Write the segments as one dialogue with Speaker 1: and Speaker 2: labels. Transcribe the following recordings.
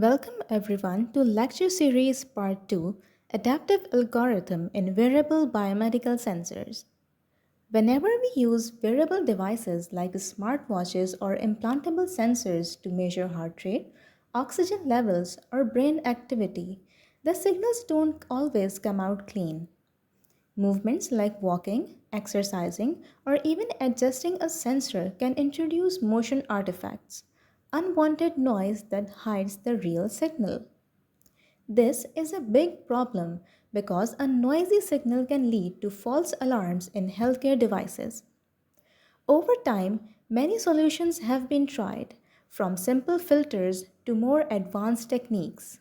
Speaker 1: Welcome everyone to Lecture Series Part 2 Adaptive Algorithm in Wearable Biomedical Sensors. Whenever we use wearable devices like smartwatches or implantable sensors to measure heart rate, oxygen levels, or brain activity, the signals don't always come out clean. Movements like walking, exercising, or even adjusting a sensor can introduce motion artifacts, unwanted noise that hides the real signal. This is a big problem because a noisy signal can lead to false alarms in healthcare devices. Over time, many solutions have been tried, from simple filters to more advanced techniques.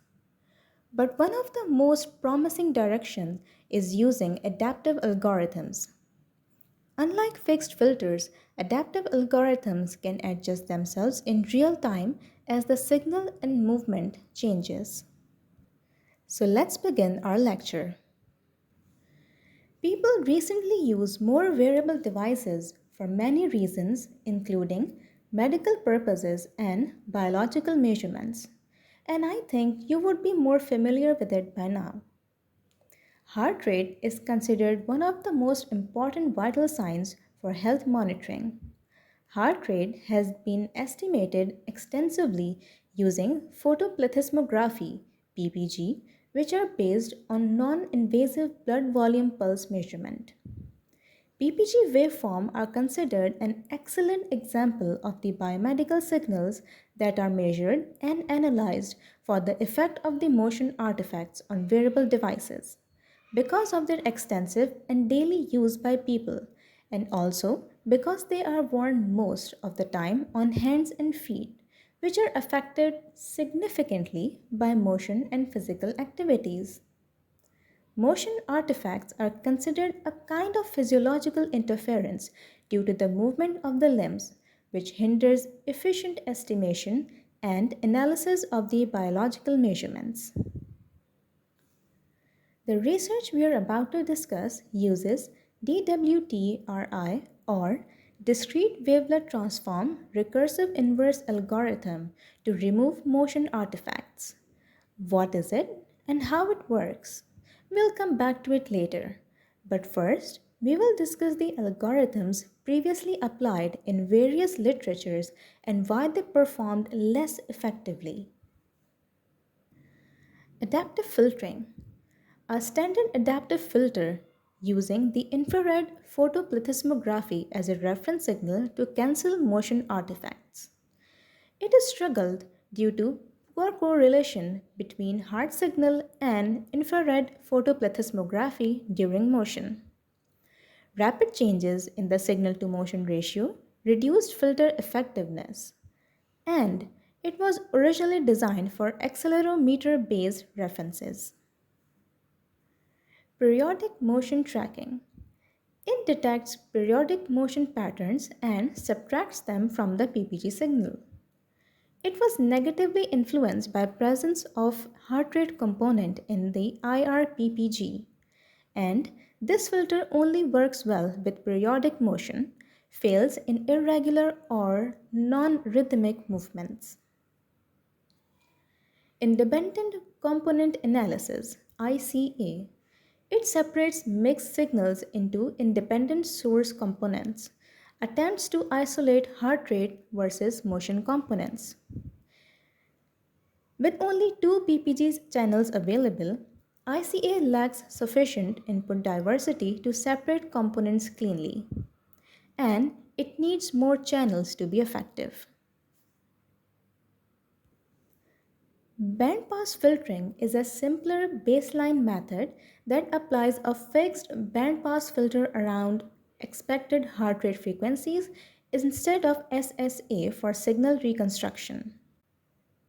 Speaker 1: But one of the most promising directions is using adaptive algorithms. Unlike fixed filters, adaptive algorithms can adjust themselves in real time as the signal and movement changes. So let's begin our lecture. People recently use more wearable devices for many reasons, including medical purposes and biological measurements. And I think you would be more familiar with it by now. Heart rate is considered one of the most important vital signs for health monitoring. Heart rate has been estimated extensively using photoplethysmography (PPG), which are based on non-invasive blood volume pulse measurement. PPG waveforms are considered an excellent example of the biomedical signals that are measured and analyzed for the effect of the motion artifacts on wearable devices because of their extensive and daily use by people, and also because they are worn most of the time on hands and feet, which are affected significantly by motion and physical activities. Motion artifacts are considered a kind of physiological interference due to the movement of the limbs, which hinders efficient estimation and analysis of the biological measurements. The research we are about to discuss uses DWTRI or Discrete Wavelet Transform Recursive Inverse Algorithm to remove motion artifacts. What is it and how it works? We'll come back to it later. But first, we will discuss the algorithms previously applied in various literatures and why they performed less effectively. Adaptive filtering. A standard adaptive filter using the infrared photoplethysmography as a reference signal to cancel motion artifacts. It is struggled due to poor correlation between heart signal and infrared photoplethysmography during motion. Rapid changes in the signal to motion ratio reduced filter effectiveness, and it was originally designed for accelerometer based references. Periodic motion tracking. It detects periodic motion patterns and subtracts them from the PPG signal. It was negatively influenced by presence of heart rate component in the IRPPG, and this filter only works well with periodic motion, fails in irregular or non-rhythmic movements. Independent Component Analysis (ICA). It separates mixed signals into independent source components, attempts to isolate heart rate versus motion components. With only two PPG channels available, ICA lacks sufficient input diversity to separate components cleanly, and it needs more channels to be effective. Bandpass filtering is a simpler baseline method that applies a fixed bandpass filter around expected heart rate frequencies instead of SSA for signal reconstruction.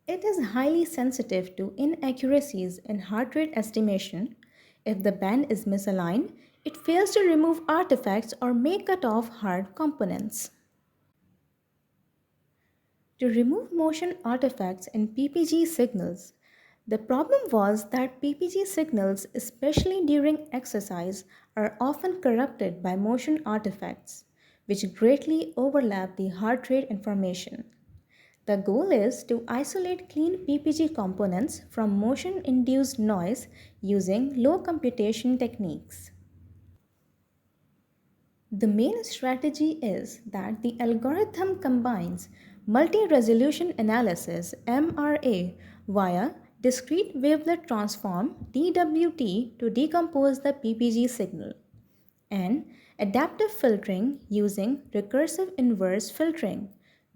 Speaker 1: It is highly sensitive to inaccuracies in heart rate estimation. If the band is misaligned, it fails to remove artifacts or may cut off hard components. To remove motion artifacts in PPG signals, the problem was that PPG signals, especially during exercise, are often corrupted by motion artifacts, which greatly overlap the heart rate information. The goal is to isolate clean PPG components from motion induced noise using low computation techniques. The main strategy is that the algorithm combines multi resolution analysis MRA via discrete wavelet transform DWT to decompose the PPG signal, and adaptive filtering using recursive inverse filtering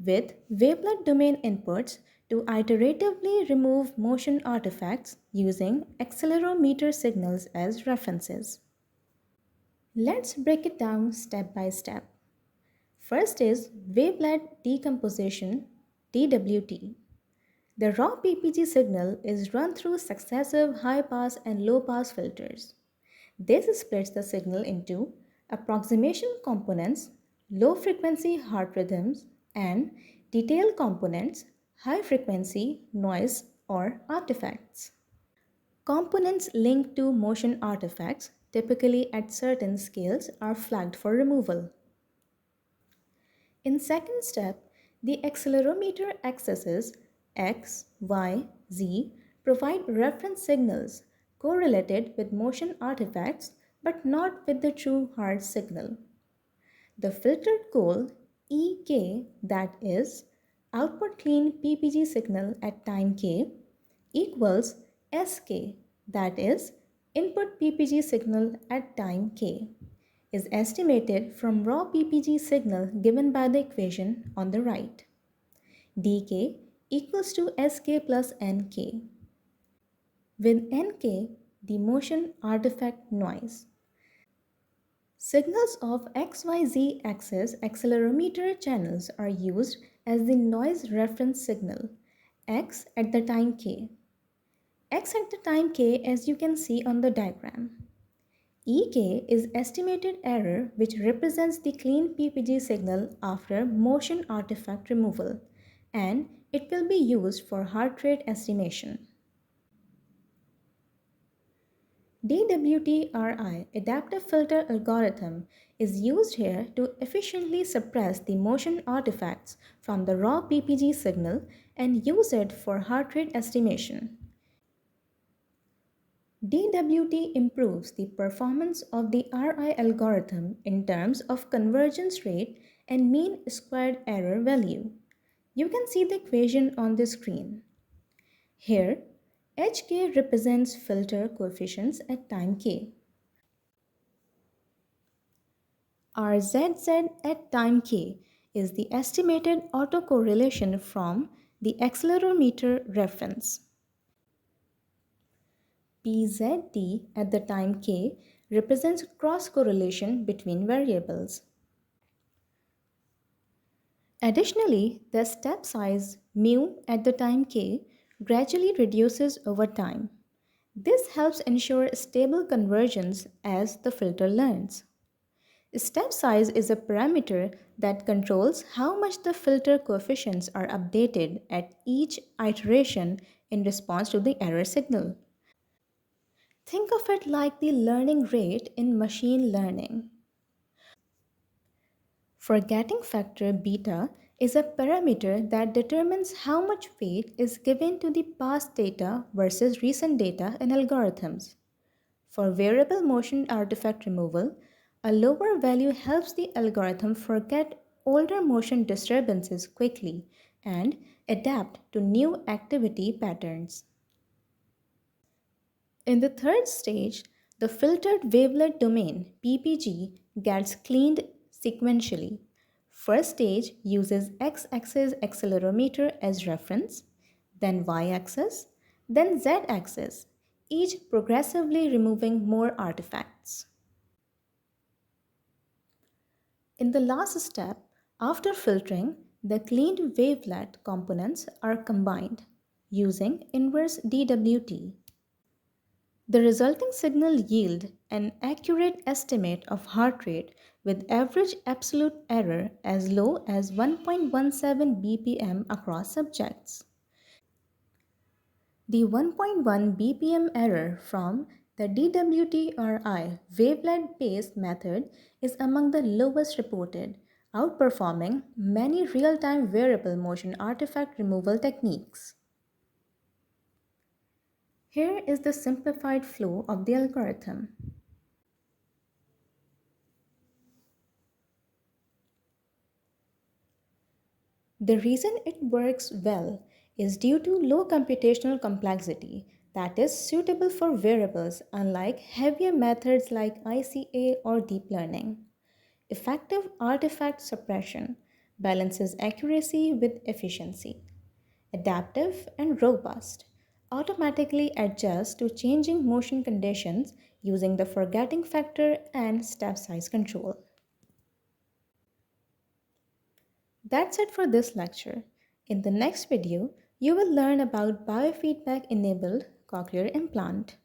Speaker 1: with wavelet domain inputs to iteratively remove motion artifacts using accelerometer signals as references. Let's break it down step by step. First is wavelet decomposition DWT. The raw PPG signal is run through successive high pass and low pass filters. This splits the signal into approximation components, low frequency heart rhythms, and detail components, high frequency noise or artifacts. Components linked to motion artifacts, typically at certain scales, are flagged for removal. In second step, the accelerometer axes x, y, z provide reference signals correlated with motion artifacts but not with the true heart signal. The filtered goal EK, that is output clean PPG signal at time k, equals SK, that is input PPG signal at time k, is estimated from raw PPG signal given by the equation on the right. dk equals to sk plus nk, with nk the motion artifact noise. Signals of XYZ axis accelerometer channels are used as the noise reference signal, x at the time k. X at the time k, as you can see on the diagram. EK is estimated error, which represents the clean PPG signal after motion artifact removal, and it will be used for heart rate estimation. DWTRI adaptive filter algorithm is used here to efficiently suppress the motion artifacts from the raw PPG signal and use it for heart rate estimation. DWT improves the performance of the RI algorithm in terms of convergence rate and mean squared error value. You can see the equation on the screen. Here, HK represents filter coefficients at time k. RZZ at time k is the estimated autocorrelation from the accelerometer reference. PZD at the time k represents cross correlation between variables. Additionally, the step size mu at the time k gradually reduces over time. This helps ensure stable convergence as the filter learns. Step size is a parameter that controls how much the filter coefficients are updated at each iteration in response to the error signal. Think of it like the learning rate in machine learning. Forgetting factor beta is a parameter that determines how much weight is given to the past data versus recent data in algorithms. For variable motion artifact removal, a lower value helps the algorithm forget older motion disturbances quickly and adapt to new activity patterns. In the third stage, the filtered wavelet domain PPG gets cleaned sequentially. First stage uses x-axis accelerometer as reference, then y-axis, then z-axis, each progressively removing more artifacts. In the last step, after filtering, the cleaned wavelet components are combined using inverse DWT. The resulting signal yield an accurate estimate of heart rate with average absolute error as low as 1.17 bpm across subjects. The 1.1 bpm error from the DWTRI wavelet based method is among the lowest reported outperforming many real time wearable motion artifact removal techniques. Here is the simplified flow of the algorithm. The reason it works well is due to low computational complexity that is suitable for wearables, unlike heavier methods like ICA or deep learning. Effective artifact suppression balances accuracy with efficiency. Adaptive and robust, automatically adjust to changing motion conditions using the forgetting factor and step size control. That's it for this lecture. In the next video, you will learn about biofeedback enabled cochlear implant.